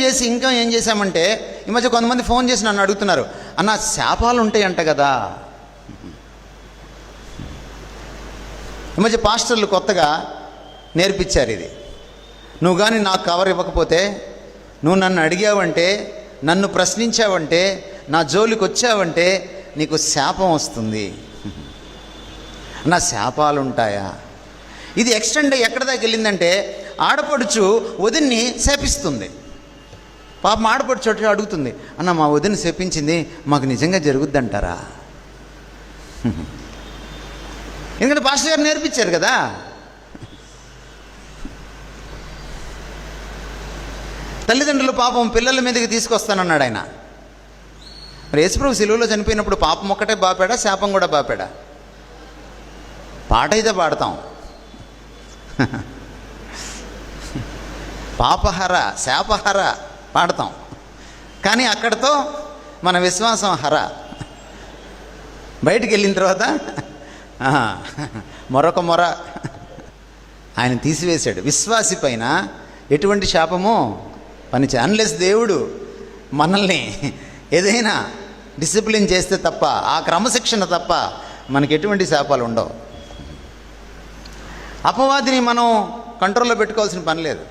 చేసి ఇంకా ఏం చేశామంటే, ఈ మధ్య కొంతమంది ఫోన్ చేసి నన్ను అడుగుతున్నారు, అన్న శాపాలు ఉంటాయంట కదా. ఈ మధ్య పాస్టర్లు కొత్తగా నేర్పించారు ఇది. నువ్వు కానీ నాకు కవర్ ఇవ్వకపోతే, నువ్వు నన్ను అడిగావంటే, నన్ను ప్రశ్నించావంటే, నా జోలికి వచ్చావంటే నీకు శాపం వస్తుంది. నా శాపాలు ఉంటాయా? ఇది ఎక్స్టెండ్ ఎక్కడ దాకా వెళ్ళిందంటే, ఆడపడుచు వదిన్ని శపిస్తుంది. పాపం ఆడపడుచు అడుగుతుంది, అన్న మా వదిన శపించింది, మాకు నిజంగా జరుగుద్దంటారా? ఎందుకంటే పాస్టర్ గారు నేర్పించారు కదా. తల్లిదండ్రులు పాపం పిల్లల మీదకి తీసుకొస్తానన్నాడు ఆయన. మరి యేసుప్రభు సిలువలో చనిపోయినప్పుడు పాపం ఒక్కటే బాపాడా, శాపం కూడా బాపాడా? పాట అయితే పాడతాం, పాపహర శాపహర పాడతాం, కానీ అక్కడితో మన విశ్వాసం హర. బయటికి వెళ్ళిన తర్వాత మరొక మొర ఆయన తీసివేశాడు. విశ్వాసి పైన ఎటువంటి శాపము పనిచే, అన్లెస్ దేవుడు మనల్ని ఏదైనా డిసిప్లిన్ చేస్తే తప్ప, ఆ క్రమశిక్షణ తప్ప మనకి ఎటువంటి శాపాలు ఉండవు. అపవాదిని మనం కంట్రోల్లో పెట్టుకోవాల్సిన పని లేదు.